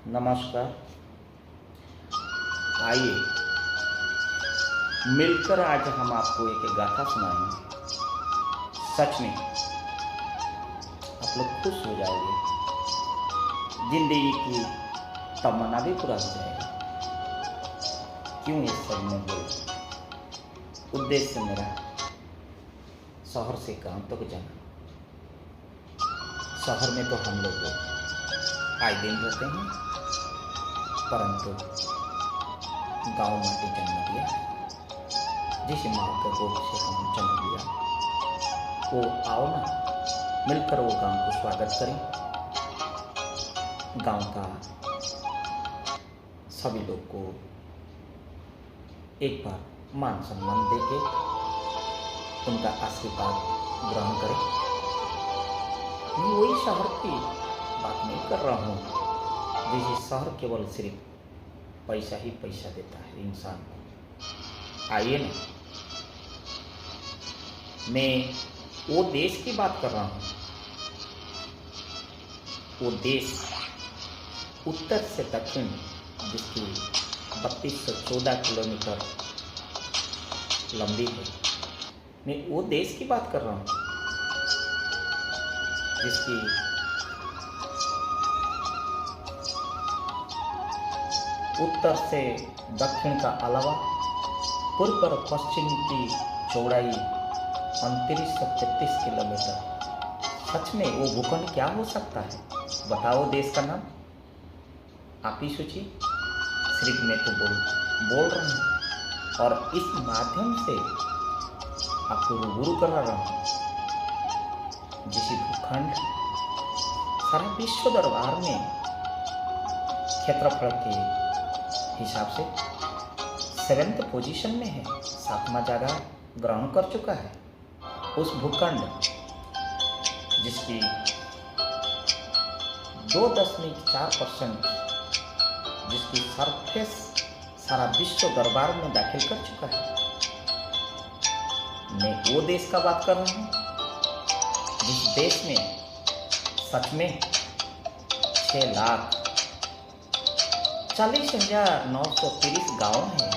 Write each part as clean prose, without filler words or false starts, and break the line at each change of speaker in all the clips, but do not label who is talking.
नमस्कार। आइए मिलकर आज हम आपको एक गाथा सुनाएंगे। सच में आप लोग खुश हो जाओगे, जिंदगी की तमन्ना भी पूरा हो जाएगा। क्यों ये सब मैं बोल, उद्देश्य मेरा शहर से गांव तक जाना। शहर में तो हम लोग आए दिन रहते हैं, परंतु गांव माटी जन्म दिया है। जिस माँ के गोद से हम जन्म लिया, वो आओ ना मिलकर वो गांव को स्वागत करें। गांव का सभी लोग को एक बार मान सम्मान देके उनका आशीर्वाद ग्रहण करें। मैं वही शहर की बात नहीं कर रहा हूँ, जैसे शहर केवल सिर्फ पैसा ही पैसा देता है इंसान को। आइए ना, मैं वो देश की बात कर रहा हूँ। वो देश उत्तर से दक्षिण, जिसकी 3214 किलोमीटर लंबी है। मैं वो देश की बात कर रहा हूँ जिसकी उत्तर से दक्षिण का अलावा पूर्व और पश्चिम की चौड़ाई 2933 किलोमीटर। सच में वो भूखंड क्या हो सकता है? बताओ देश का नाम, आप ही सोचिए। सिर्फ मैं तो बोल रहा हूँ और इस माध्यम से आपको रूबरू करा रहा हूँ। जिस भूखंड सारा विश्व दरबार में क्षेत्रफल के हिसाब से 7th पोजीशन में है, 7वां जगह ग्रहण कर चुका है। उस भूखंड जिसकी 2.4%, जिसकी सरफेस सारा विश्व दरबार में दाखिल कर चुका है। मैं वो देश का बात कर रहा हूँ जिस देश में सच में 6,40,930 गांव हैं।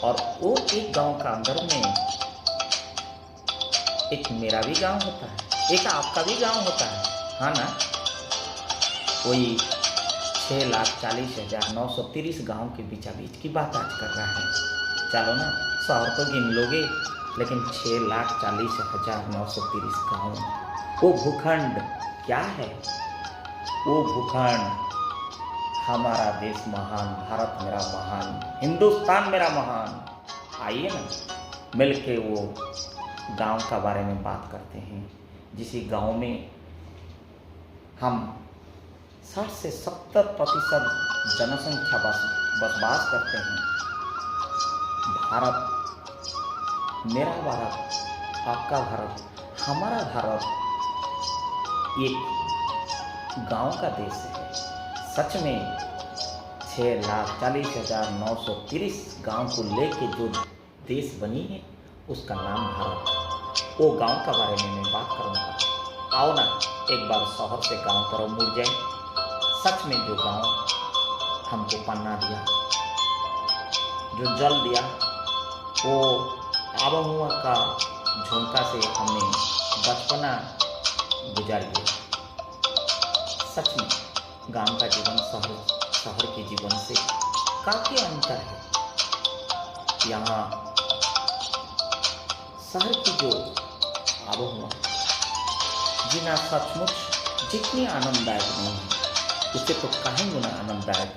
और वो एक गांव का अंदर में एक मेरा भी गांव होता है, एक आपका भी गांव होता है, हाँ ना। वही 6,40,930 गांव के बीचा बीच की बात आज कर रहा है। चलो ना, शहर तो गिन लोगे, लेकिन 6,40,930 गांव। वो भूखंड क्या है? वो भूखंड हमारा देश महान, भारत मेरा महान, हिंदुस्तान मेरा महान। आइए ना मिलके वो गांव का बारे में बात करते हैं। जिस गांव में हम 60 से 70% जनसंख्या बसवास करते हैं। भारत मेरा भारत, आपका भारत, हमारा भारत एक गांव का देश है। सच में 6,40,930 गांव को लेके जो देश बनी है, उसका नाम भारत। वो गांव का बारे में मैं बात करूँगा। आओ ना एक बार शहर से गांव तरफ मुड़ जाए। सच में जो गांव हमको पन्ना दिया, जो जल दिया, वो आबहवा का झोंका से हमने बचपना गुजार दिया। सच में गांव का जीवन शहर के जीवन से काफी अंतर है। यहाँ शहर की जो आबहवा जीना सचमुच जितनी आनंददायक नहीं है, उससे तो कहीं गुना आनंददायक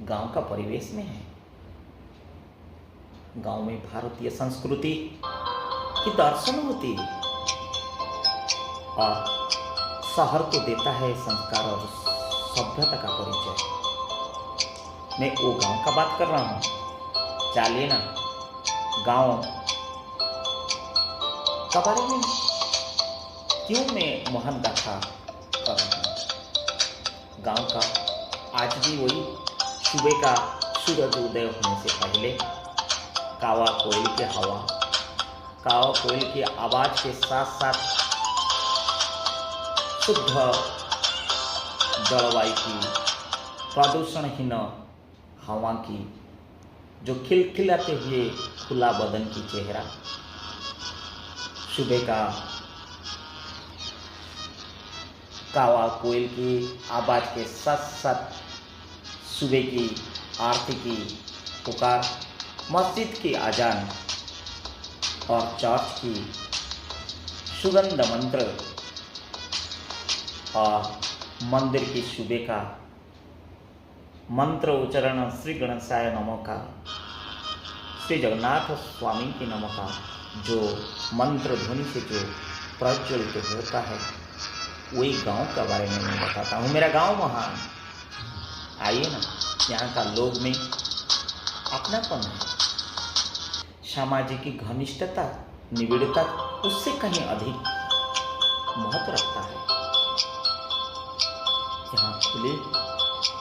गांव का परिवेश में है। गांव में भारतीय संस्कृति की दर्शन होती है और शहर को देता है संस्कार और सभ्यता का परिचय। मैं वो गांव का बात कर रहा हूँ। चलिए ना गांव का बारे में क्यों मैं महान गाथा कर रहा हूँ। गांव का आज भी वही सुबह का सूरज उदय होने से पहले कावा कोयल के हवा, कावा कोयल की आवाज के साथ साथ शुद्ध जलवायु की प्रदूषणहीन हवा की, जो खिलखिलाते हुए खुला बदन की चेहरा, सुबह का कावा कोयल की आवाज के साथ साथ सुबह की आरती की पुकार, मस्जिद की अजान और चर्च की सुगंध मंत्र और मंदिर की सुबह का मंत्र उच्चारण, श्री गणेशाय नमः का, श्री जगन्नाथ स्वामी की नमः का जो मंत्र ध्वनि से जो प्रज्वलित होता है, वही गांव के बारे में मैं बताता हूँ। मेरा गांव महान, आइए ना, यहाँ का लोग में अपनापन है, सामाजिक घनिष्ठता, निबिड़ता उससे कहीं अधिक महत्व रखता है। यहाँ खुले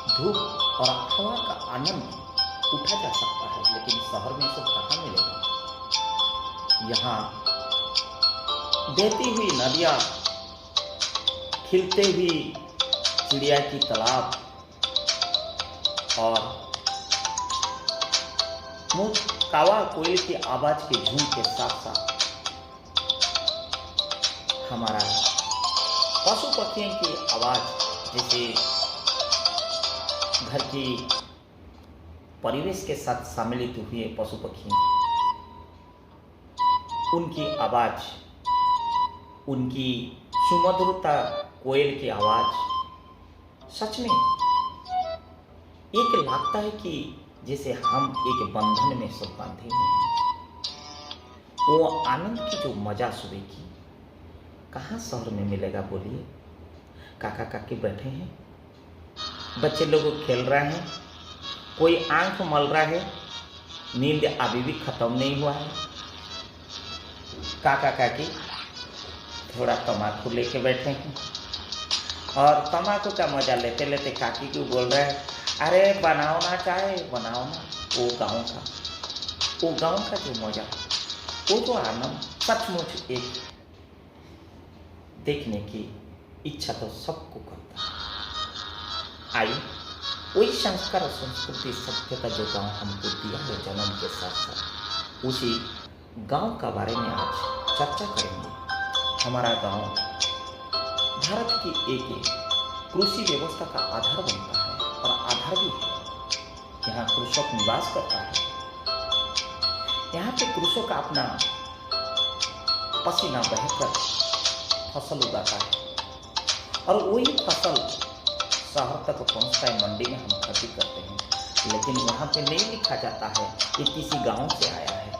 धूप और हवा का आनंद उठा जा सकता है, लेकिन शहर में सब कहाँ मिलेगा। यहाँ बहती हुई नदियाँ, खिलते हुई चिड़िया की तालाब और कावा कोयल की आवाज के झूम के साथ साथ हमारा पशु पक्षियों की आवाज, जैसे घर की परिवेश के साथ सम्मिलित हुए पशु पक्षी, उनकी आवाज, उनकी सुमधुरता, कोयल की आवाज, सच में एक लगता है कि जैसे हम एक बंधन में सब बांधे हुए हैं। वो आनंद की जो मजा सुबह की कहाँ शहर में मिलेगा बोलिए। काका काकी बैठे हैं, बच्चे लोग खेल रहे हैं, कोई आंख मल रहा है, नींद अभी भी खत्म नहीं हुआ है। काका काकी थोड़ा तम्बाकू लेके बैठे हैं और तम्बाकू का मजा लेते लेते काकी को बोल रहे हैं, अरे बनाओ ना चाय, बनाओ ना। वो गांव का जो मजा, वो तो आनंद सचमुच एक देखने की इच्छा तो सबको करता है। आइए वही संस्कार और संस्कृति सभ्यता जो गांव हमको दिया है जन्म के साथ साथ, उसी गांव का बारे में आज चर्चा करेंगे। हमारा गांव भारत की एक कृषि व्यवस्था का आधार बनता है और आधार भी है। यहाँ कृषक निवास करता है, यहाँ पे कृषक अपना पसीना बहाकर फसल उगाता है और वही फसल शहर तक पहुँचता है, मंडी में हम खेती करते हैं। लेकिन वहाँ पे नहीं लिखा जाता है ये किसी गांव से आया है,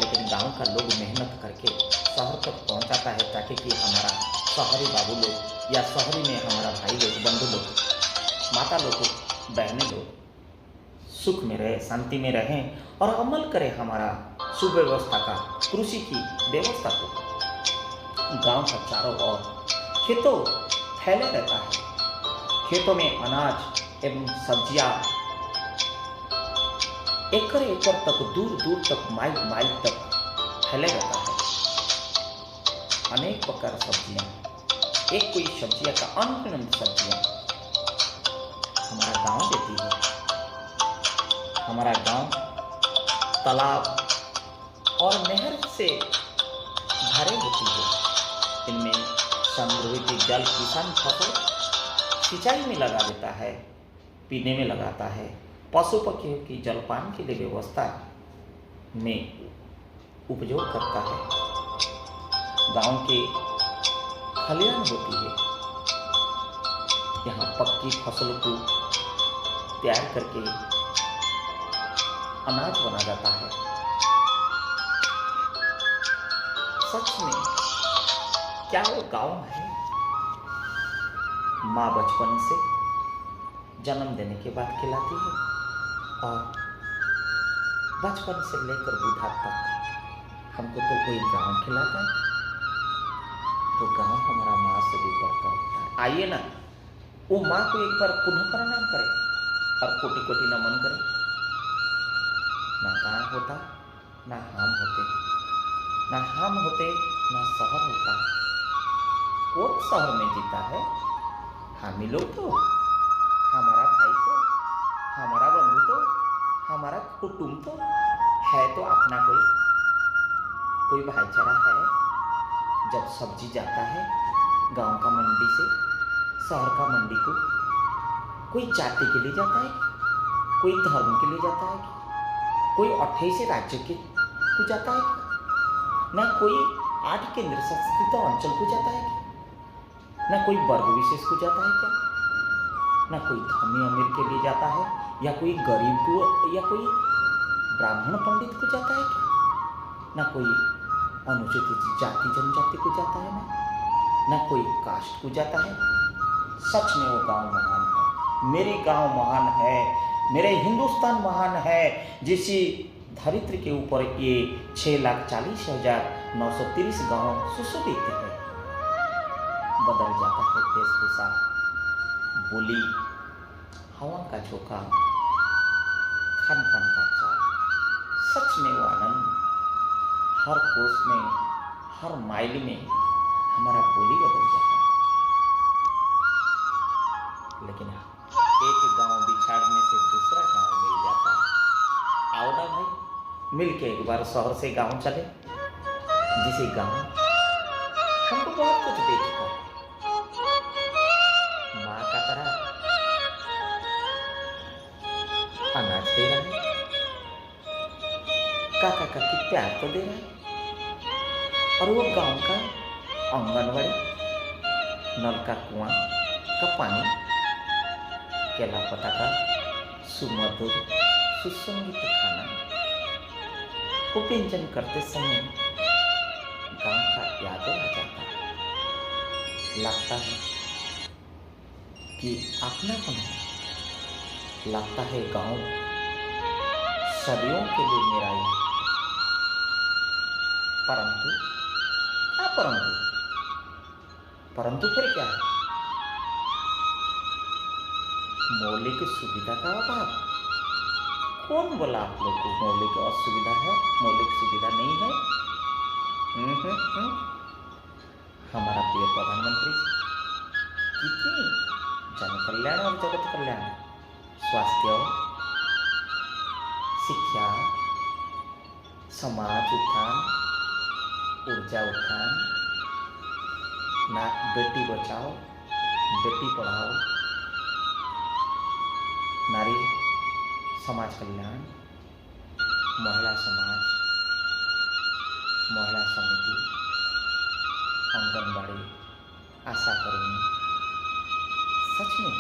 लेकिन गांव का लोग मेहनत करके शहर तक पहुँचाता है, ताकि कि हमारा शहरी बाबू लोग या शहरी में हमारा भाई लोग, बंधु लोग, माता लोग, बहनें लोग सुख में रहे, शांति में रहें और अमल करें हमारा सुव्यवस्था का, कृषि की व्यवस्था को। गांव का चारों ओर खेतों फैले रहता है, खेतों में अनाज एवं सब्जियां एकड़ एकड़ तक, दूर दूर तक, माइल माइल तक फैले रहता है। अनेक प्रकार सब्जियां, एक कोई सब्जियां का अनगिनत सब्जियां हमारा गांव देती है। हमारा गांव तालाब और नहर से भरे होती है। इनमें संग्रहित जल किसान फसल सिंचाई में लगा देता है, पीने में लगाता है, पशु पक्षियों की जलपान के लिए व्यवस्था में उपयोग करता है। गांव के खलिहान होती है, यहाँ पक्की फसल को तैयार करके अनाज बना जाता है। सच में क्या वो गांव है? माँ बचपन से जन्म देने के बाद खिलाती है और बचपन से लेकर बुढ़ा तक हमको तो कोई गांव खिलाता है। तो गांव हमारा माँ से भी बढ़कर होता है। आइए ना, वो माँ को एक बार पुनः प्रणाम करें और कोटि कोटि नमन करें। ना गांव होता, ना हम होते, ना शहर होता। कौन शहर में जीता है? हम ही लोग तो, हमारा भाई तो हमारा बंधु तो, हमारा कुटुंब तो है, तो अपना कोई भाईचारा है। जब सब्जी जाता है गांव का मंडी से शहर का मंडी को, कोई जाति के लिए जाता है, कोई धर्म के लिए जाता है, कोई 28 राज्य के को जाता है, ना कोई 8 केंद्र शासित अंचल को जाता है, ना कोई वर्ग विशेष को जाता है क्या, ना कोई धनी अमीर के लिए जाता है, या कोई गरीब को, या कोई ब्राह्मण पंडित को जाता है क्या, ना कोई अनुसूचित जाति जनजाति को जाता है, ना कोई कास्ट को जाता है। सच में वो गांव महान है, मेरे गांव महान है, मेरे हिंदुस्तान महान है, जिसी धरित्र के ऊपर ये 6,40,930 गांव सुशोभित है। बदल जाता है वेशभूषा, बोली, हवा का झोंका, खान पान का चाल। सच में वो आनंद हर कोस में, हर माइल में हमारा बोली बदल जाता है। लेकिन एक गांव बिछाड़ने से दूसरा गांव मिल जाता है। आओ ना भाई, मिल के एक बार शहर से गांव चले, जिसे गांव हमको बहुत कुछ दे चुका है। माँ का तरह अनाज दे रहा है, काका काकी प्यार तो दे रहा है, और वो गांव का आंगनवाड़ी, नल का कुआं का पानी, केला पता का सुमधुर सुसंगीत खाना, वो व्यंजन करते समय गांव का याद आ जाता है। लगता है कि अपनापन है, लगता है गांव सदियों के लिए मेरा ही। परंतु क्या परंतु फिर क्या है? मौलिक सुविधा का अभाव। कौन बोला आप लोग को मौलिक असुविधा है, मौलिक सुविधा नहीं है? हमारा प्रिय प्रधानमंत्री जी कितनी जन कल्याण और जगत कल्याण, स्वास्थ्य, शिक्षा, समाज उत्थान, ऊर्जा उत्थान, ना बेटी बचाओ बेटी पढ़ाओ, नारी समाज कल्याण, महिला समाज, महिला समिति, आंगनबाड़ी, आशा कर्मी। सच में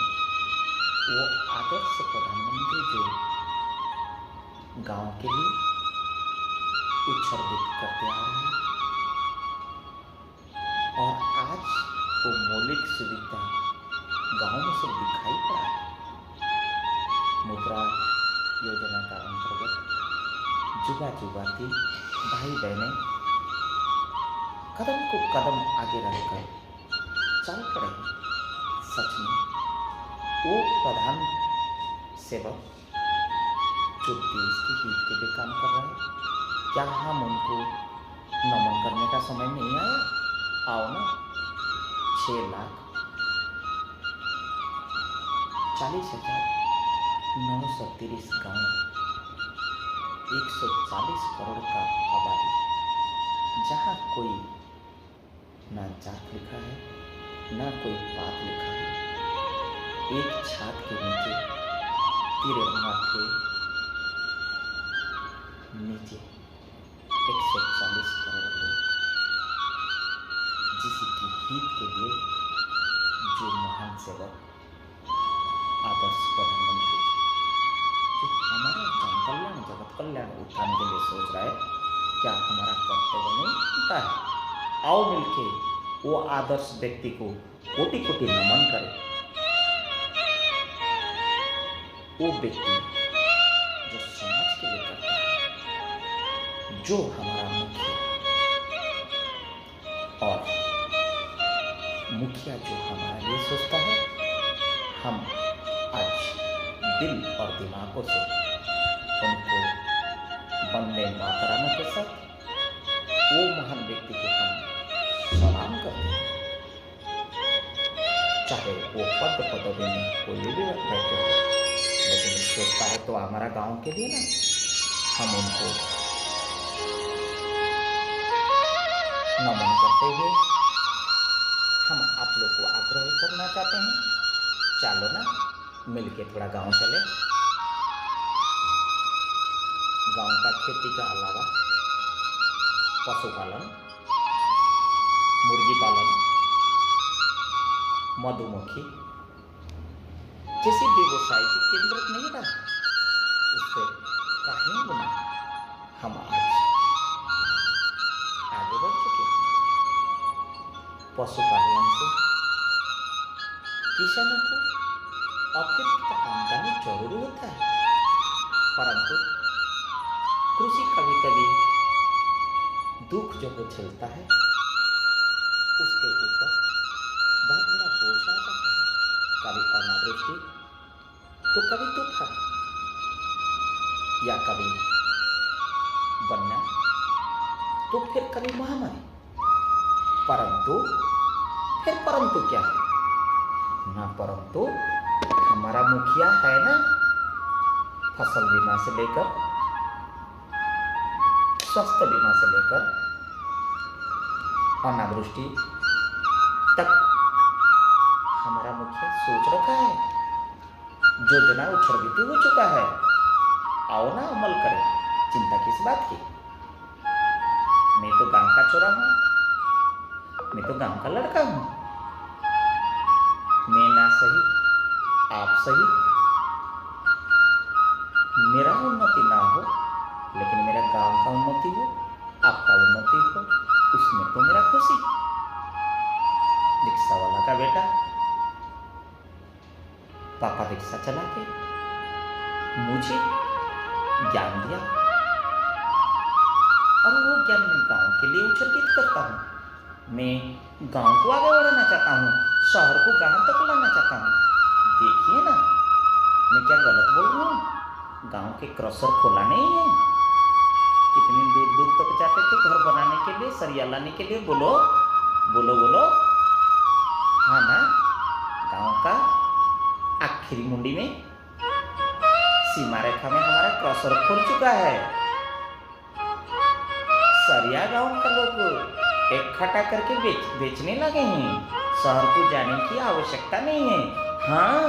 वो आदर्श प्रधानमंत्री जो गांव के लिए उत्सर्गित करते आ रहे हैं, और आज वो मौलिक सुविधा गांव में सब दिखाई पड़ा है। मुद्रा योजना का अंतर्गत युवा युवती भाई बहनें कदम को कदम आगे रखकर चल पड़े। सच में वो प्रधान सेवक जो देश के हित के लिए काम कर रहे हैं, क्या हम उनको नमन करने का समय नहीं आया? आओ ना, 6,40,930 गांव, 140 करोड़ का आबादी, जहाँ कोई ना जात लिखा है, ना कोई पात लिखा है, एक छात के नीचे, तिरंगा के नीचे 140 करोड़ लोग, जिसकी हित के लिए जो महान सेवक आदर्श प्रधानमंत्री जो हमारा जन कल्याण जगत कल्याण उत्थान के लिए सोच रहा है, क्या हमारा कर्तव्य नहीं बनता है? आओ मिलके वो आदर्श व्यक्ति को कोटि कोटि नमन करें। वो व्यक्ति जो समाज के लिए करता है, जो हमारा मुखिया, और मुखिया जो हमारे लिए सोचता है, हम आज दिल और दिमागों से उनको वंदे मातरम के साथ वो महान व्यक्ति को हम सलाम करते हैं। चाहे वो पद पदवी में कोई भी बैठे हो, लेकिन सोचता है तो हमारा गांव के लिए ना, हम उनको नमन करते हुए हम आप लोग को आग्रह करना चाहते हैं, चलो ना मिलके थोड़ा गांव चले। गांव का खेती का अलावा पशुपालन, मुर्गी पालन, मधुमक्खी जैसे व्यवसाय के केंद्र नहीं रहा, उससे कहीं गुना हम आज आगे बढ़ चुके हैं। पशुपालन से किसानों को अतिरिक्त आमदनी जरूर होता है, परंतु कृषि कभी कभी दुख जो वो झेलता है उसके ऊपर बहुत बड़ा बोझ आ जाता है। कभी अनावृष्टि तो कभी तूफान या कभी बन्या तो फिर कभी महामारी। परंतु क्या है ना, परंतु हमारा मुखिया है ना, फसल बीमा से लेकर स्वास्थ्य बीमा से लेकर अनावृष्टि तक हमारा मुखिया सोच रखा है, योजना उछलती हो चुका है। आओ ना अमल करें, चिंता किस बात की। मैं तो गांव का छोरा हूं, मैं तो गांव का लड़का हूं। मैं ना सही आप सही, मेरा उन्नति ना हो लेकिन मेरा गांव का उन्नति हो, आपका उन्नति हो, उसमें तो मेरा खुशी। रिक्शा वाला का बेटा पापा रिक्शा चला के मुझे ज्ञान दिया और वो ज्ञान मैं गांव के लिए उछर्गित करता हूँ। मैं गांव को आगे बढ़ाना चाहता हूँ, शहर को गांव तक लाना चाहता हूँ। देखिए ना, मैं क्या गलत बोल रहा हूँ? गांव के क्रशर खोला नहीं है, कितनी दूर दूर तक जाते थे घर बनाने के लिए, सरिया लाने के लिए। बोलो बोलो बोलो, हाँ ना। गांव का आखिरी मुंडी में सीमा रेखा में हमारा क्रॉसर खुल चुका है। सरिया गांव का लोग इकट्ठा करके बेचने लगे हैं, शहर को जाने की आवश्यकता नहीं है। हाँ,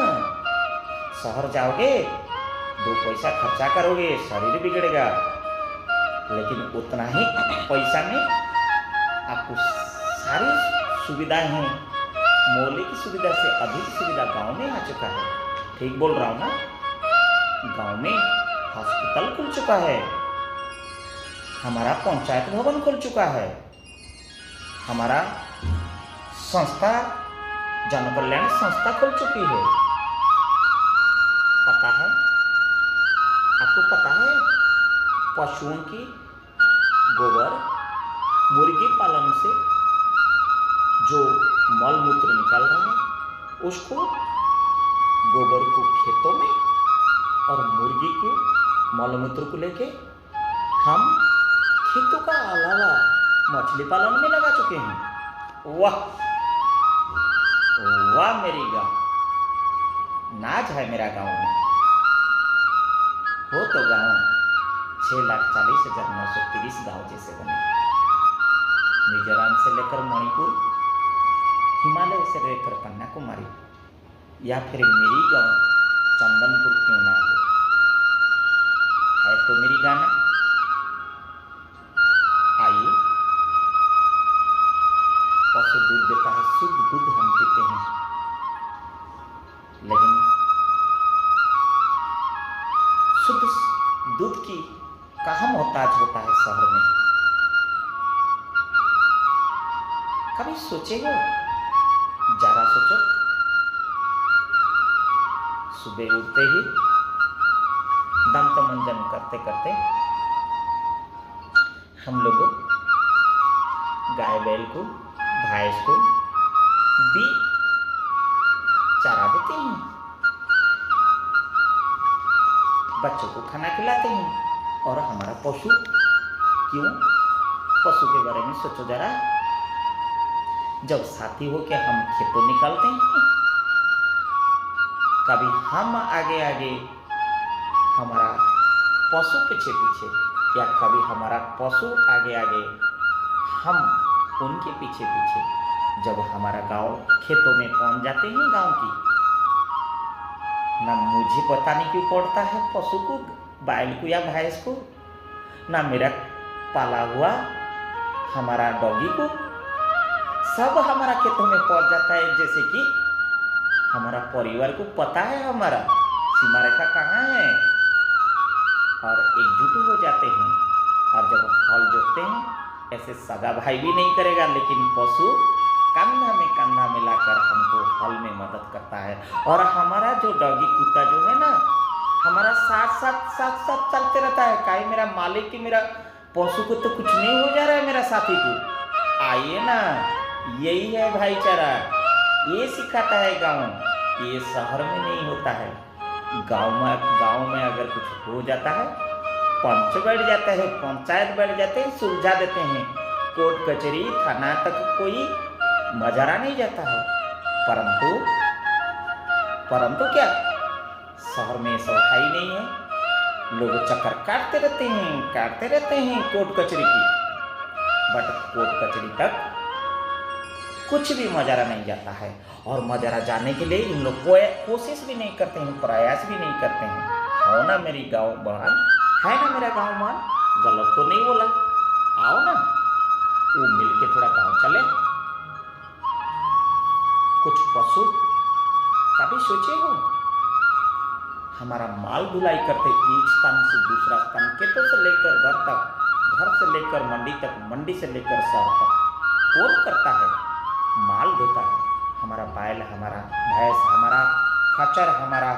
शहर जाओगे 2 पैसा खर्चा करोगे, शरीर बिगड़ेगा, लेकिन उतना ही पैसा में आपको सारी सुविधाएं हैं। मौलिक सुविधा से अधिक सुविधा गांव में आ चुका है। ठीक बोल रहा हूँ ना? गांव में हॉस्पिटल खुल चुका है, हमारा पंचायत भवन खुल चुका है, हमारा संस्था जन कल्याण संस्था खुल चुकी है। पता है आपको? पता है पशुओं की गोबर, मुर्गी पालन से जो मल मूत्र निकल रहा है, उसको गोबर को खेतों में और मुर्गी को मल मूत्र को लेके हम खेतों का अलावा मछली पालन में लगा चुके हैं। वाह वाह, मेरी गांव नाज है। मेरा गांव में हो तो गांव 6,40,930 गांव जैसे बने। मिजोरम से लेकर मणिपुर, हिमालय से लेकर कन्याकुमारी, या फिर मेरी गांव चंदनपुर क्यों ना हो, है तो मेरी गाना। आइए, पशु दूध देता है, शुद्ध दूध हम पीते हैं, लेकिन शुद्ध दूध की कहाँ मोहताज होता है शहर में। कभी सोचेगा? जरा सोचो। सुबह उठते ही दंत मंजन करते करते हम लोग गाय बैल को, भैंस को भी चारा देते हैं, बच्चों को खाना खिलाते हैं। और हमारा पशु क्यों? पशु के बारे में सोचो जरा। जब साथी हो के हम खेतों निकालते हैं, कभी हम आगे आगे हमारा पशु पीछे पीछे, या कभी हमारा पशु आगे आगे, हम उनके पीछे पीछे। जब हमारा गांव खेतों में पहुंच जाते हैं गांव की, ना मुझे पता नहीं क्यों पड़ता है पशु को, बैल को या भैंस को, ना मेरा पाला हुआ हमारा डॉगी को, सब हमारा खेतों में पहुंच जाता है। जैसे कि हमारा परिवार को पता है हमारा सीमा रेखा कहाँ है, और एकजुट हो जाते हैं। और जब हल जोतते हैं, ऐसे सगा भाई भी नहीं करेगा, लेकिन पशु कंधा में कंधा मिलाकर हमको हल में मदद करता है। और हमारा जो डॉगी कुत्ता जो है ना, हमारा साथ साथ साथ साथ चलते रहता है। काहे मेरा मालिक की मेरा पशु को तो कुछ नहीं हो जा रहा है, मेरा साथी को। आइए ना, यही है भाईचारा, ये सिखाता है गाँव। ये शहर में नहीं होता है। गांव में अगर कुछ हो जाता है, पंच बैठ जाता है, पंचायत बैठ जाते हैं, सुलझा देते हैं। कोर्ट कचहरी थाना तक कोई मजारा नहीं जाता है। परंतु क्या शहर में सफाई नहीं है, लोग चक्कर काटते रहते हैं कोर्ट कचहरी की। बट कोर्ट कचहरी तक कुछ भी मजारा नहीं जाता है। और मजारा जाने के लिए इन लोग कोशिश भी नहीं करते हैं, प्रयास भी नहीं करते हैं। हो ना मेरी गाँव बहन, है ना मेरा गाँव मान, गलत तो नहीं बोला। आओ ना, वो मिलके थोड़ा गाँव चले। कुछ पशु कभी सोचे हो, हमारा माल ढुलाई करते एक स्थान से दूसरा स्थान, खेतों से लेकर घर तक, घर से लेकर मंडी तक, मंडी से लेकर शहर तक, कौन करता है? माल ढोता है हमारा बैल, हमारा भैंस, हमारा खच्चर, हमारा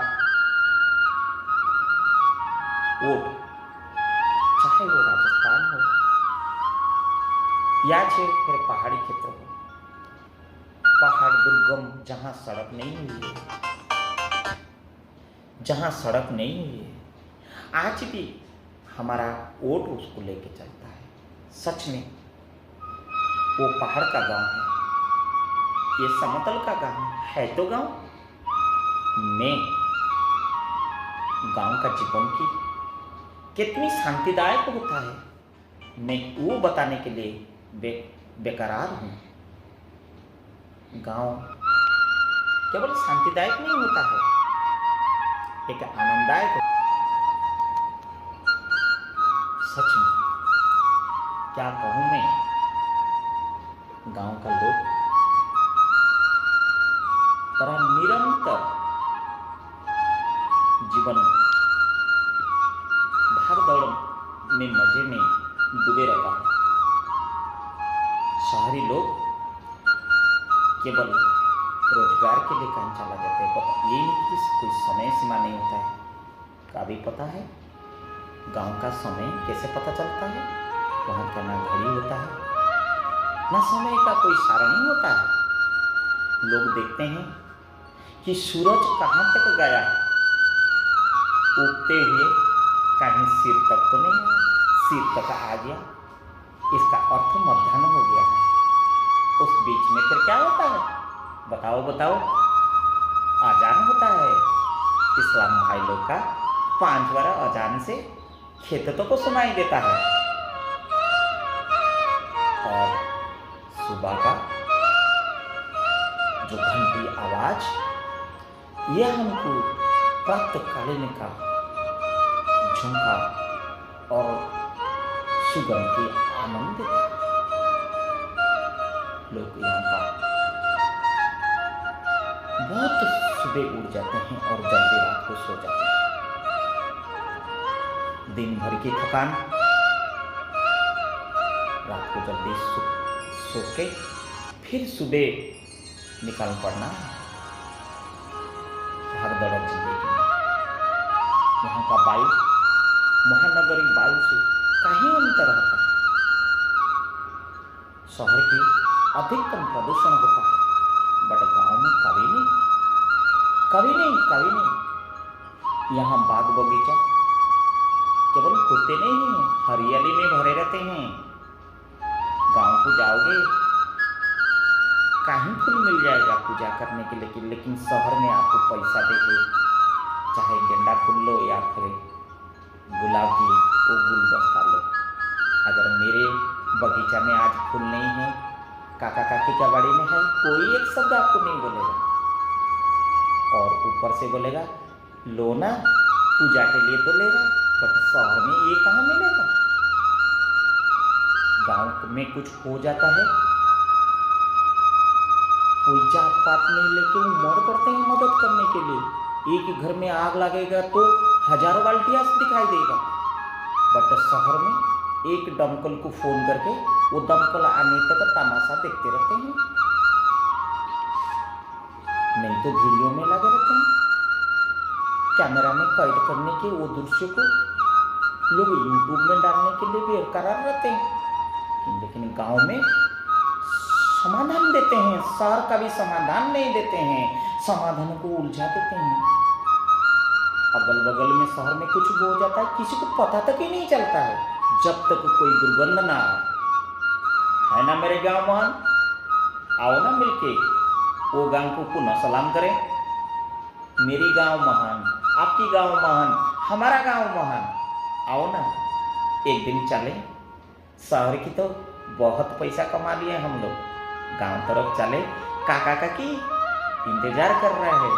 ऊंट, चाहे वो राजस्थान हो या फिर पहाड़ी क्षेत्र हो, पहाड़ दुर्गम जहाँ सड़क नहीं हुई है, जहाँ सड़क नहीं हुई है, आज भी हमारा ऊंट उसको लेके चलता है। सच में वो पहाड़ का गांव है, ये समतल का गांव है। तो गांव में गांव का जीवन की कितनी शांतिदायक होता है, मैं वो बताने के लिए बेकरार हूँ। गांव केवल शांतिदायक नहीं होता है, एक आनंददायक होता है। सच में क्या कहूँ मैं, गांव का लोग तरह निरंतर जीवन भाग दौड़ में मजे में डूबे रहता है। शहरी लोग केवल रोजगार के लिए काम चला जाते हैं, पता ये नहीं कि कोई समय सीमा नहीं होता है। का भी पता है गांव का समय कैसे पता चलता है? वहाँ का ना घड़ी होता है, ना समय का कोई सारणी होता है। लोग देखते हैं कि सूरज कहाँ तक गया, उगते हुए कहीं सिर तक तो नहीं आया, सिर तक आ गया, इसका अर्थ मध्याह्न हो गया है। उस बीच में फिर क्या होता है? बताओ। अजान होता है इस्लाम भाई लोग का, 5 बार अजान से खेतों को सुनाई देता है। और सुबह का जो घंटी आवाज, यह हमको प्रातःकालीन का झुमका और सुगंध की आनंद देता है। लोग यहाँ का बहुत सुबह उठ जाते हैं और जल्दी रात को सो जाते हैं। दिन भर की थकान रात को जल्दी सो के फिर सुबह निकल पड़ना भागदौड़ जिंदगी में। यहाँ का वायु महानगरी वायु से कहीं अंतर होता है। शहर की अधिकतम प्रदूषण होता है, बट गांव में कभी नहीं। यहाँ बाग बगीचा केवल होते नहीं हैं, हरियाली में भरे रहते हैं। गांव को जाओगे कहीं फूल मिल जाएगा पूजा करने के लिए, लेकिन शहर में आपको पैसा देके चाहे गेंदा फूल लो या फिर गुलाब की वो गुलदस्ता लो। अगर मेरे बगीचा में आज फूल नहीं है, काका काकी का बाड़ी में है, कोई एक शब्द आपको नहीं बोलेगा। और ऊपर से बोलेगा लो ना, पूजा के लिए तो लेगा, बट शहर में ये कहाँ मिलेगा। गांव में कुछ हो जाता है, कोई जात पात नहीं लेके उमड़ पड़ते हैं मदद करने के लिए। एक घर में आग लगेगा तो हजारों बाल्टियां दिखाई देगा, बट शहर में एक दमकल को फोन करके वो दमकल आने तक तमाशा देखते रहते हैं, नहीं तो वीडियो में लगे रहते हैं, कैमरा में कैद करने के वो दृश्य को लोग यूट्यूब में डालने के लिए बेकरार रहते हैं। लेकिन गांव में समाधान देते हैं, शहर का भी समाधान नहीं देते हैं, समाधान को उलझा देते हैं। अगल बगल में शहर में कुछ हो जाता है, किसी को पता तक ही नहीं चलता है, जब तक कोई दुर्गंध ना आए। है ना मेरे गांव महान, आओ ना मिलके वो गांव को पुनः सलाम करें। मेरी गांव महान, आपकी गांव महान, हमारा गांव महान, आओ ना एक दिन चले। शहर की तो बहुत पैसा कमा लिए हम लोग, गांव तरफ चले, काका काकी इंतजार कर रहे हैं।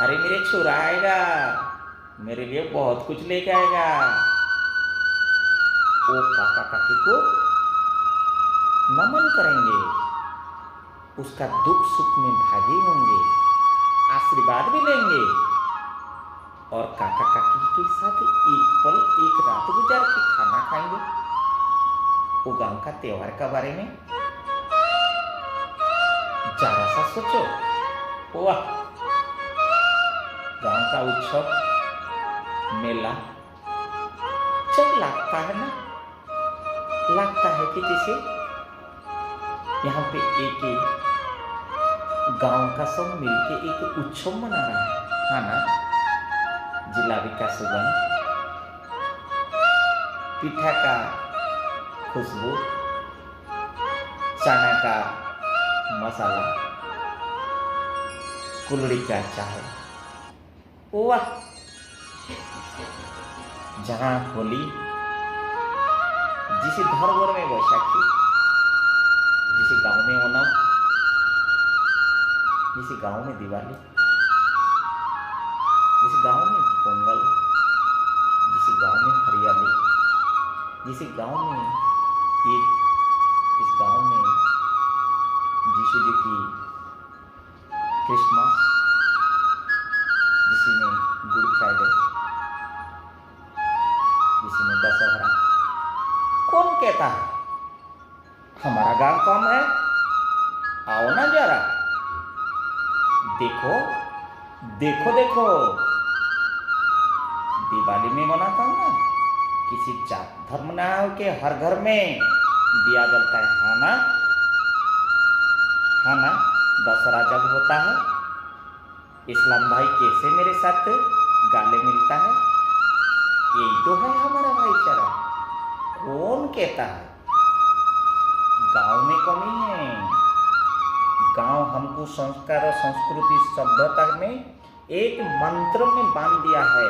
अरे मेरे छोरा आएगा, मेरे लिए बहुत कुछ लेके आएगा। वो काका काकी को नमन करेंगे, उसका दुख सुख में भागी होंगे, आशीर्वाद भी लेंगे, और काका काकी के साथ एक पल एक रात गुजार के खाना खाएंगे। वो गांव का त्योहार के बारे में जरा सा सोचो। वाह, गांव का उत्सव मेला जब लगता है ना, लगता है कि जैसे यहाँ पे एक गांव का सब मिलके एक उत्सव मना रहा है ना। जिलाबी का सुगंध, पिठा का खुशबू, चना का मसाला, कुलड़ी का चाय, वाह। जहाँ होली, जिस घर में बैसाखी, जिस गांव में ओणम, जिस गांव में दिवाली, जिस गांव में पोंगल, जिस गांव में हरियाली, जिस गांव में ईद, इस गांव में यीशु जी की क्रिसमस, जिसमें गुड फ्राइडे, जिसमें दशहरा। कौन कहता है हमारा गांव कम है? आओ ना जरा, देखो देखो देखो, दिवाली में मनाता हूँ ना, किसी जात धर्म ना के हर घर में दिया जलता है, हाँ ना, हाँ ना। दशहरा जब होता है, इस्लाम भाई कैसे मेरे साथ गाले मिलता है, यही तो है हमारा भाईचारा। कौन कहता है गांव में कमी है? गांव हमको संस्कार और संस्कृति सभ्यता में एक मंत्र में बांध दिया है।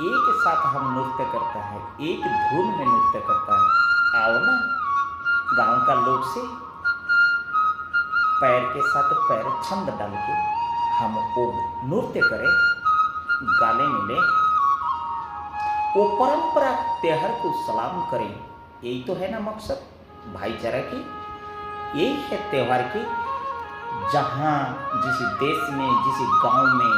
एक साथ हम नृत्य करता है, एक धुन में नृत्य करता है। आओ ना गांव का लोग से पैर के साथ पैर छंद डाल के हम वो नृत्य करें, गाले मिले, वो परंपरा त्योहार को सलाम करें। यही तो है ना मकसद भाईचारा की, यही है त्योहार की। जहाँ जिस देश में, जिस गांव में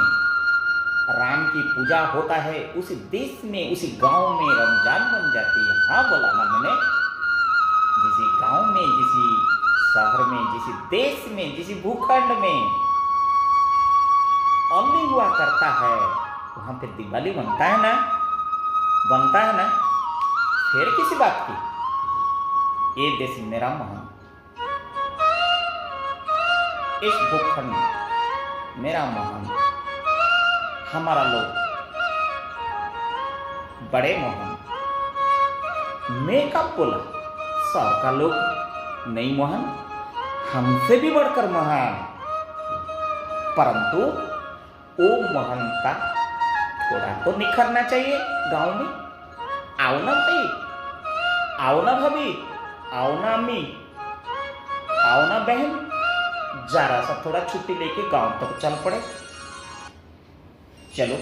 राम की पूजा होता है, उस देश में, उस गांव में रमजान बन जाती है। हाँ बोला ना मैंने, जिस गांव में, जिस शहर में, जिस देश में, जिस भूखंड में होली हुआ करता है, वहां पे दिवाली बनता है ना, बनता है ना। फिर किसी बात की, ये देश मेरा महान, इस भूखंड मेरा महान, हमारा लोग बड़े महान। मैं कब बोला शहर का लोग नहीं महान? हमसे भी बढ़कर महान, परंतु वो महानता थोड़ा तो निखरना चाहिए गांव में। आओ ना भाई, आओ ना भाभी, आओ ना अम्मी, आओ ना बहन, जरा सा थोड़ा छुट्टी लेके गांव तक चल पड़े। चलो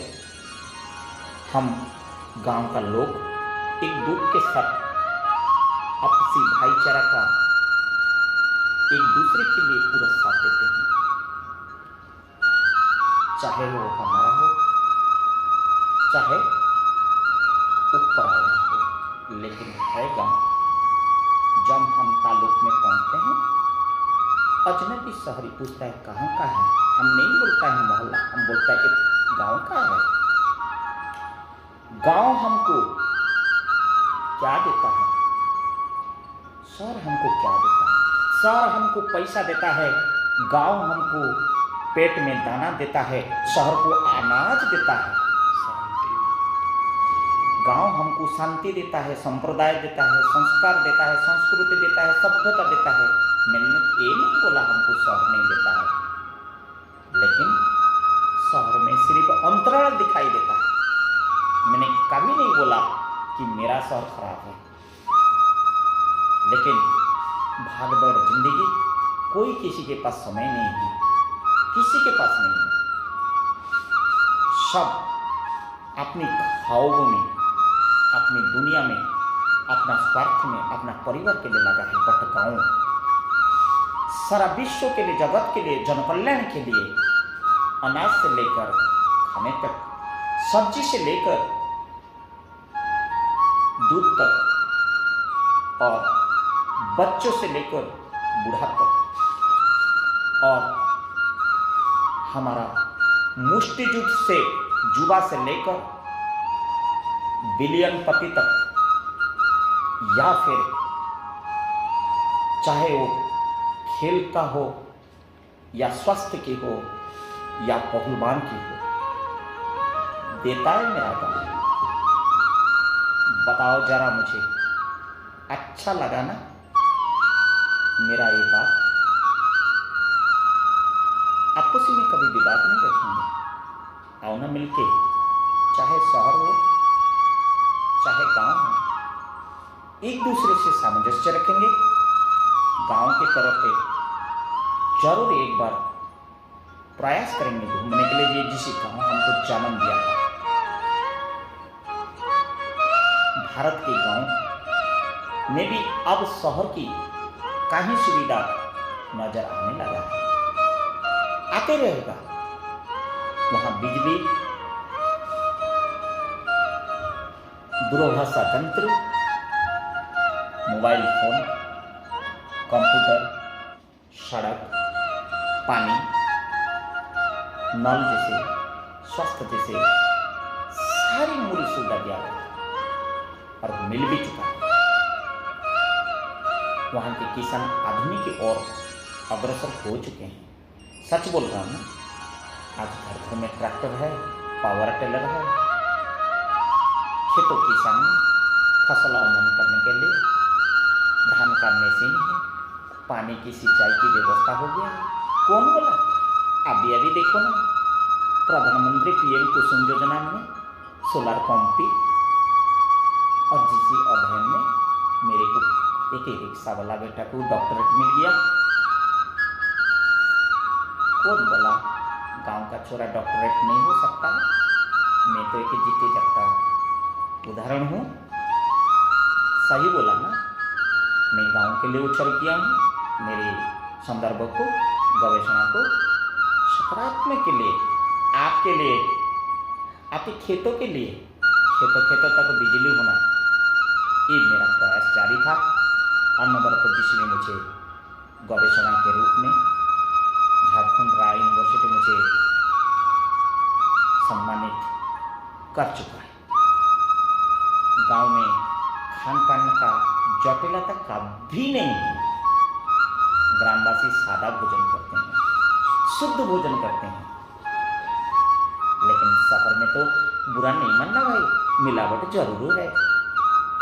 हम गांव का लोग एक दूसरे के साथ आपसी भाईचारा का एक दूसरे के लिए पूरा साथ देते हैं, चाहे वो हमारा हो चाहे ऊपर आया हो। लेकिन है गांव, जब हम ताल्लुक में पहुंचते हैं, अजनबी शहरी पूछता है कहाँ का है, हम नहीं बोलता है मोहल्ला, हम बोलता है गांव का है। गांव हमको क्या देता है, शहर हमको क्या देता है? शहर हमको पैसा देता है, गांव हमको पेट में दाना देता है, शहर को अनाज देता है। गांव हमको शांति देता है, संप्रदाय देता है, संस्कार देता है, संस्कृति देता है, सभ्यता देता है। मैंने ये नहीं बोला हमको शहर नहीं देता है, लेकिन शहर में सिर्फ अंतराल दिखाई देता है। मैंने कभी नहीं बोला कि मेरा शहर खराब है, लेकिन भागदौड़ जिंदगी, कोई किसी के पास समय नहीं है, किसी के पास नहीं है। सब अपनी ख्वाबों में, अपनी दुनिया में, अपना स्वार्थ में, अपना परिवार के लिए लगा है। बट गाँव सारा विश्व के लिए, जगत के लिए, जनकल्याण के लिए, अनाज से लेकर खाने तक, सब्जी से लेकर दूध तक, और बच्चों से लेकर बूढ़ा तक, और हमारा मुष्टि युद्ध से जुबा से लेकर बिलियन पति तक, या फिर चाहे वो खेल का हो या स्वास्थ्य की हो या पहलवान की हो, देता है मेरा गाँव। बताओ जरा मुझे, अच्छा लगा ना मेरा ये बात? आपस में कभी विवाद नहीं रखेंगे, आओ ना मिलके, चाहे शहर हो चाहे गांव हो, एक दूसरे से सामंजस्य रखेंगे। गांव की तरफ पे जरूर एक बार प्रयास करेंगे घूमने के लिए, जिस गांव हमको जन्म दिया था। भारत के गांव में भी अब शहर की कहीं सुविधा नजर आने लगा है, आते रहेगा। वहां बिजली, दूरभाष तंत्र, मोबाइल फोन, कंप्यूटर, सड़क, पानी, नल जैसे, स्वास्थ्य जैसे सारी मूल सुविधा दिया गया और मिल भी चुका है। वहाँ के किसान आधुनिक की ओर अग्रसर हो चुके हैं। सच बोल रहा हूँ ना, आज घर घर में ट्रैक्टर है, पावर टिलर है, खेतों किसान फसल अवमन करने के लिए धान का मशीन है, पानी की सिंचाई की व्यवस्था हो गया है। कौन बोला? अभी अभी देखो ना, प्रधानमंत्री पीएम कुसुम योजना में सोलर पंप भी, और जिस अध्ययन में मेरे को एक रिक्शा वाला बेटा को डॉक्टरेट मिल गया। कौन बोला गांव का छोरा डॉक्टरेट नहीं हो सकता? मैं तो एक जीते जागता उदाहरण हूँ। सही बोला ना, मैं गांव के लिए उछल किया हूँ। मेरे संदर्भ को, गवेषणा को सकारात्मक के लिए, आपके लिए, आपके खेतों के लिए, खेतों तक बिजली होना, ये मेरा प्रयास जारी था। अनवरत जिसने मुझे गवेषणा के रूप में झारखंड राय यूनिवर्सिटी मुझे सम्मानित कर चुका है। गांव में खान पान का जटिलता कभी नहीं है। ग्रामवासी सादा भोजन करते हैं, शुद्ध भोजन करते हैं। लेकिन शहर में तो बुरा नहीं मानना भाई, मिलावट जरूर है।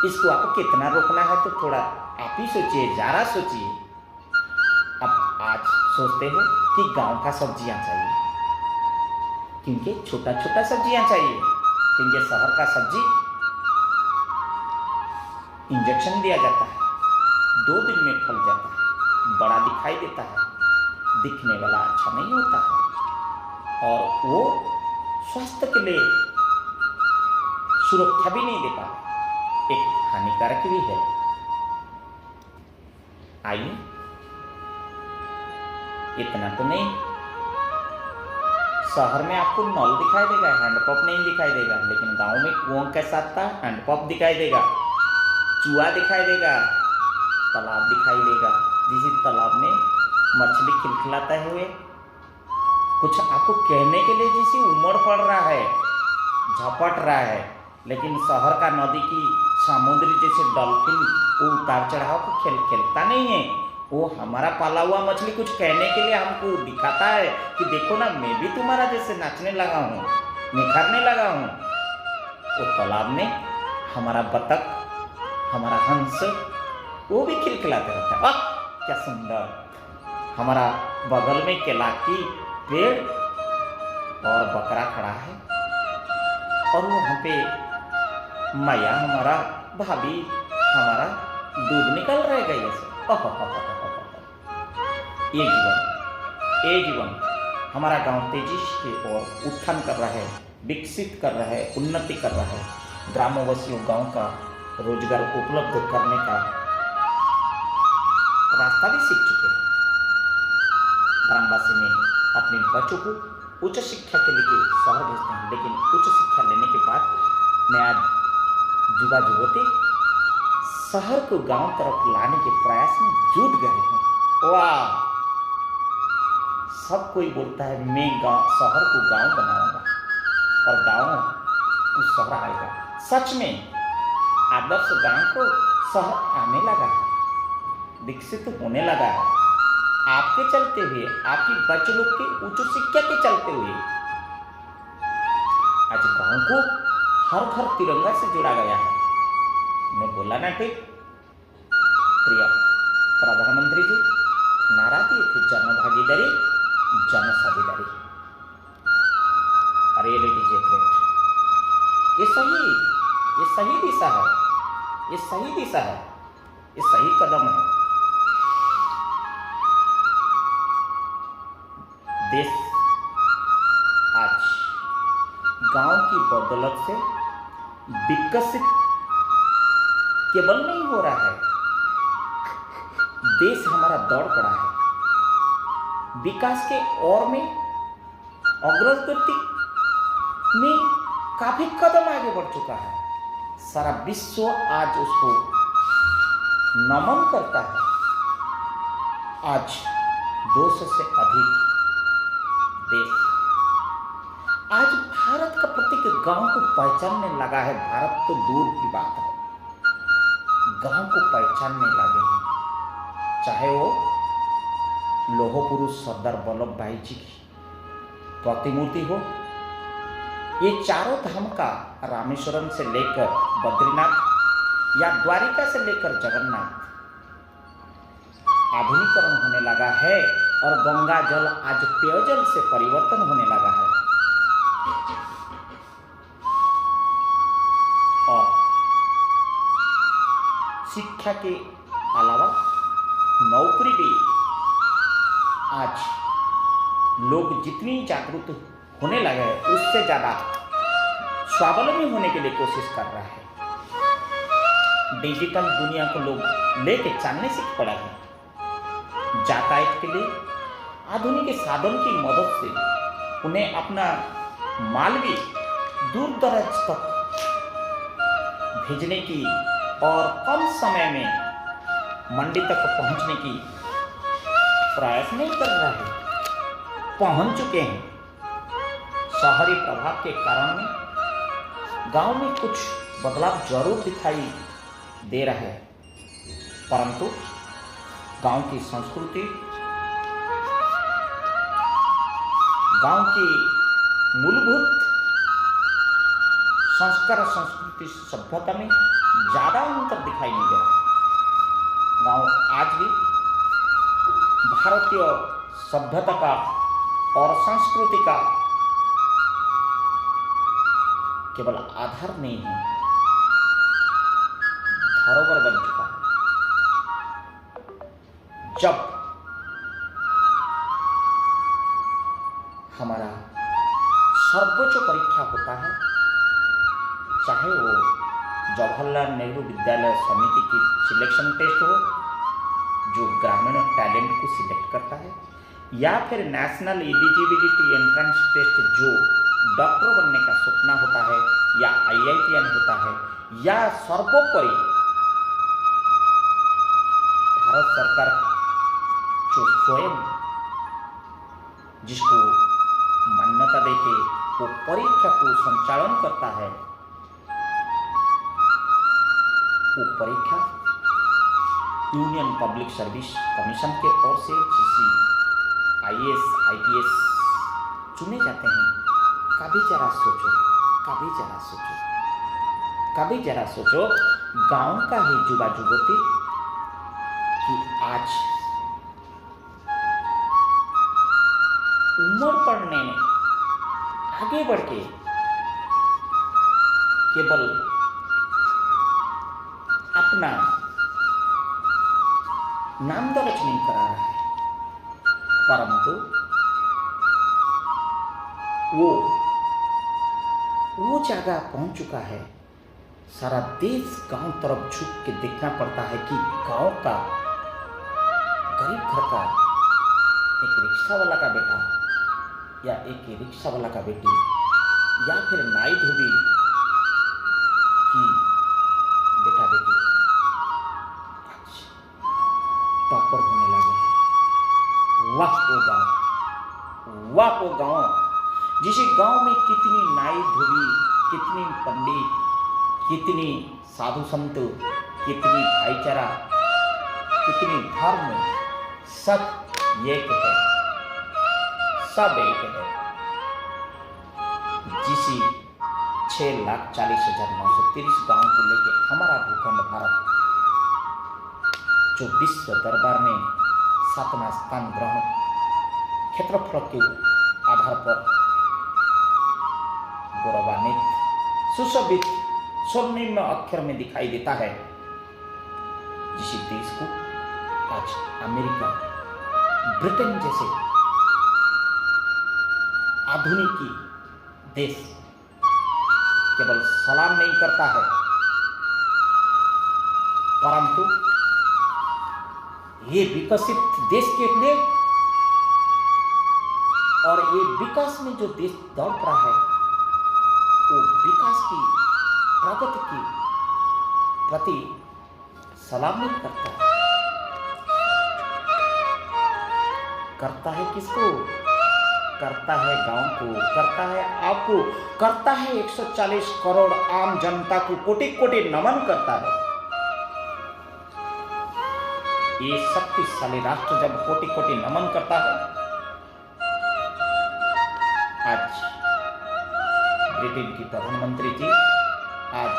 इसको आपको कितना रोकना है तो थोड़ा आप ही सोचिए, ज़रा सोचिए। अब आज सोचते हो कि गांव का सब्जियां चाहिए, क्योंकि छोटा छोटा सब्जियां चाहिए, क्योंकि शहर का सब्जी इंजेक्शन दिया जाता है, 2 दिन में फल जाता है, बड़ा दिखाई देता है, दिखने वाला अच्छा नहीं होता है और वो स्वास्थ्य के लिए सुरक्षा भी नहीं देता, एक हानिकारक भी है। आइए, इतना तो नहीं, शहर में आपको नल दिखाई देगा, हैंडपंप नहीं दिखाई देगा, लेकिन गांव में कुआं के साथ था हैंडपंप दिखाई देगा, चूहा दिखाई देगा, तालाब दिखाई देगा, जिस तालाब में मछली खिलखिलाते हुए कुछ आपको कहने के लिए जैसे उमड़ पड़ रहा है, झपट रहा है, लेकिन शहर का नदी की समुद्र जैसे डॉल्फिन वो उतार चढ़ाव को खेलता नहीं है। वो हमारा पाला हुआ मछली कुछ कहने के लिए हमको दिखाता है कि देखो ना, मैं भी तुम्हारा जैसे नाचने लगा हूँ, निखरने लगा हूँ। वो तालाब में हमारा बतख, हमारा हंस वो भी खिलखिलाते रहता है, वाह क्या सुंदर। हमारा बगल में केला की पेड़ और बकरा खड़ा है और वहाँ पे मैया हमारा, भाभी हमारा दूध निकल रहेगा ये सब। ये जीवन हमारा गांव तेजी की ओर उत्थान कर रहा है, विकसित कर रहा है, उन्नति कर रहा है। ग्रामवासियों गांव का रोजगार उपलब्ध करने का रास्ता भी सीख चुके हैं। ग्रामवासी में अपने बच्चों को उच्च शिक्षा के लिए शहर भेजते हैं, लेकिन उच्च शिक्षा लेने के बाद नया युवा युवती शहर को गांव तरफ लाने के प्रयास में जुट गए हैं। वाह, सब कोई बोलता है मैं शहर को गांव बनाऊंगा और गांव को शहर आएगा। सच में आदर्श गांव को शहर आने लगा है, विकसित होने लगा है, आपके चलते हुए, आपकी बच्चे लोग की उच्च शिक्षा के चलते हुए। आज गांव को हर घर तिरंगा से जोड़ा गया है। मैं बोला ना ठीक? प्रिय प्रधानमंत्री जी नारा दिए थे, जन भागीदारी जन साझेदारी, रियलिटी चेक। ये सही दिशा है, ये सही दिशा है, ये सही कदम है। देश आज गांव की बदौलत से विकसित केवल नहीं हो रहा है, देश हमारा दौड़ पड़ा है विकास के ओर में, अग्रगति में काफी कदम आगे बढ़ चुका है। सारा विश्व आज उसको नमन करता है। आज 200 से अधिक देश आज भारत का प्रत्येक गांव को पहचानने लगा है। भारत तो दूर की बात है, गांव को पहचानने लगे हैं। चाहे वो लौह पुरुष सरदार वल्लभ भाई जी की प्रतिमूर्ति हो, ये चारों धाम का रामेश्वरम से लेकर बद्रीनाथ या द्वारिका से लेकर जगन्नाथ आधुनिकीकरण होने लगा है और गंगा जल आज पेयजल से परिवर्तन होने लगा है। और शिक्षा के अलावा नौकरी भी आज लोग जितनी जागरूक होने लगे हैं, उससे ज़्यादा स्वावलंबी होने के लिए कोशिश कर रहा है। डिजिटल दुनिया को लोग लेके चलने सीख पड़ा है। यातायात के लिए आधुनिक साधन की मदद से उन्हें अपना माल भी दूर दराज तक भेजने की और कम समय में मंडी तक पहुंचने की प्रयास नहीं कर रहा है, पहुंच चुके हैं। शहरी प्रभाव के कारण में गांव में कुछ बदलाव जरूर दिखाई दे रहा है, परंतु गांव की संस्कृति, गांव की मूलभूत संस्कार, संस्कृति, सभ्यता में ज्यादा अंतर दिखाई नहीं दे रहा। गांव आज भी भारतीय सभ्यता का और संस्कृति का केवल आधार नहीं है, धरोहर बन चुका है। जब हमारा सर्वोच्च परीक्षा होता है, चाहे वो जवाहरलाल नेहरू विद्यालय समिति की सिलेक्शन टेस्ट हो जो ग्रामीण टैलेंट को सिलेक्ट करता है, या फिर नेशनल एलिजिबिलिटी एंट्रेंस टेस्ट जो डॉक्टर बनने का सपना होता है, या IITian होता है, या सर्वोपरि भारत सरकार जो स्वयं जिसको मान्यता देके वो परीक्षा को संचालन करता है, वो परीक्षा यूनियन पब्लिक सर्विस कमीशन के ओर से जिसे IAS IPS चुने जाते हैं। कभी जरा सोचो, कभी जरा सोचो, कभी जरा सोचो, गांव का ही युवा युवती कि आज उम्र पड़ने में आगे बढ़ के केवल अपना नाम दर्ज नहीं करा रहा है, परंतु वो जगह पहुंच चुका है। सारा देश गांव तरफ झुक के देखना पड़ता है कि गांव का गरीब घर का एक रिक्शा वाला का बेटा या एक रिक्शा वाला का बेटी या फिर नाई धोबी की बेटा बेटी आज टॉपर होने लगे हैं। वाह वो गांव, वाह वो गांव, जिसे गांव में कितनी नाई धोबी, कितनी पंडित, कितनी साधु संत, कितनी भाईचारा, कितनी धर्म, सब एक है, सब एक है। जिसे 6,40,930 गांव को लेकर हमारा भूखंड भारत जो विश्व दरबार में 7वां स्थान ग्रहण क्षेत्रफल के आधार पर गौरवान्वित, सुशोभित, स्वर्णिम अक्षर में दिखाई देता है, जिस देश को आज अमेरिका, ब्रिटेन जैसे आधुनिक देश केवल सलाम नहीं करता है, परंतु ये विकसित देश के लिए और ये विकास में जो देश दौड़ रहा है, वो विकास की, प्रगति की प्रति सलाम नहीं करता है। करता है किसको? करता है गांव को, करता है आपको, करता है 140 करोड़ आम जनता को कोटि कोटि नमन करता है। ये शक्तिशाली राष्ट्र जब कोटि कोटि नमन करता है, आज ब्रिटेन की प्रधानमंत्री जी आज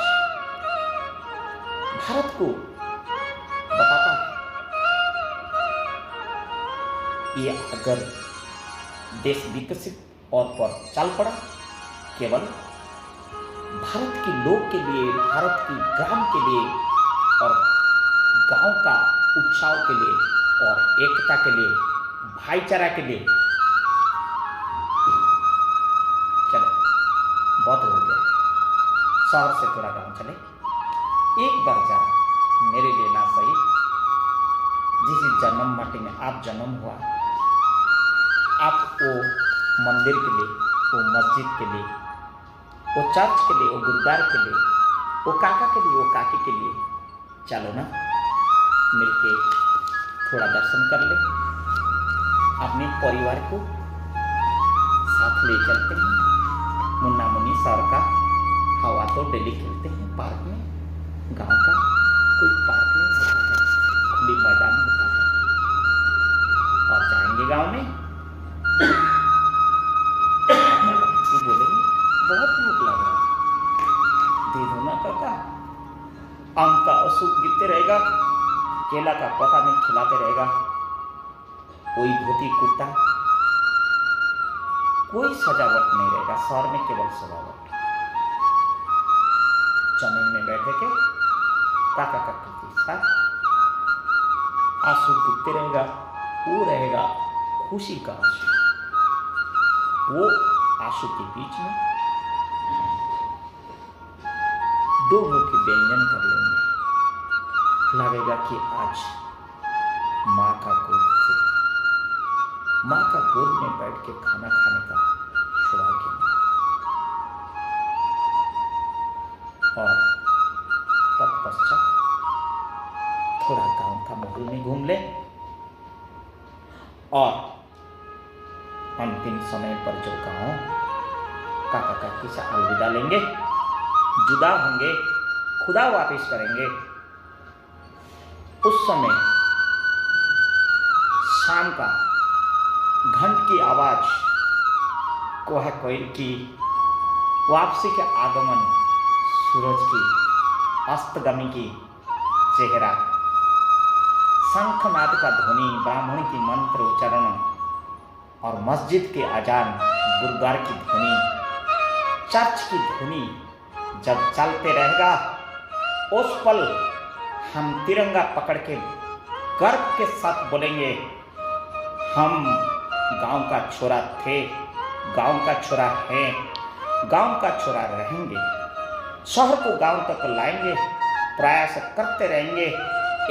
भारत को बताता है, ये अगर देश विकसित और पर चल पड़ा, केवल भारत के लोग के लिए, भारत की ग्राम के लिए और गांव का उत्साह के लिए और एकता के लिए, भाईचारा के लिए। चलो बहुत हो गया, शहर से थोड़ा गांव चले। एक बार जरा मेरे लिए ना सही, जिस जन्म माटी में आप जन्म हुआ, आप वो मंदिर के लिए, वो मस्जिद के लिए, वो चर्च के लिए, वो गुरुद्वार के लिए, वो काका के लिए, वो काकी के लिए चलो ना, मिलके थोड़ा दर्शन कर ले, अपने परिवार को साथ ले चलते हैं। मुन्ना मुन्नी सर का हवा तो डेली खेलते हैं पार्क में, गांव का कोई पार्क नहीं होता है, खुली मैदान होता है, और जाएंगे गांव में तो बोलेंगे बहुत भूख लग रहा है, दे दो ना काका। आम का असूप गिरते रहेगा, केला का पता नहीं खिलाते रहेगा, कोई धोती कुर्ता, कोई सजावट नहीं रहेगा, शहर में केवल सजावट। जमीन में बैठे के काका काकी के साथ आंसू गिरते रहेगा, वो रहेगा खुशी का आंसू। वो आंसू के बीच में दो मुखी व्यंजन कर लेंगे। लगेगा कि आज माँ का गोद में बैठ के खाना खाने का सौभाग्य मिला। और तत्पश्चात थोड़ा गांव का माहौल में घूम ले और अंतिम समय पर जो गांव काका काकी से अलविदा लेंगे, जुदा होंगे, खुदा वापिस करेंगे, उस समय शाम का घंट की आवाज, कोहा कोयल की वापसी के आगमन, सूरज की अस्तगामी की चेहरा, शंखनाद का ध्वनि, ब्राह्मण की मंत्र उच्चारण और मस्जिद के अजान, गुरुद्वार की ध्वनि, चर्च की ध्वनि जब चलते रहेगा, उस पल हम तिरंगा पकड़ के गर्व के साथ बोलेंगे, हम गांव का छोरा थे, गांव का छोरा है, गांव का छोरा रहेंगे। शहर को गांव तक लाएंगे, प्रयास करते रहेंगे।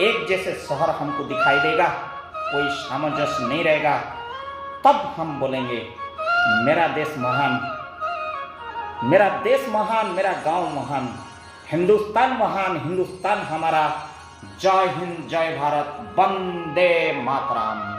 एक जैसे शहर हमको दिखाई देगा, कोई सामंजस्य नहीं रहेगा, तब हम बोलेंगे मेरा देश महान, मेरा देश महान, मेरा गांव महान, हिंदुस्तान महान, हिंदुस्तान हमारा। जय हिंद, जय भारत, वंदे मातरम।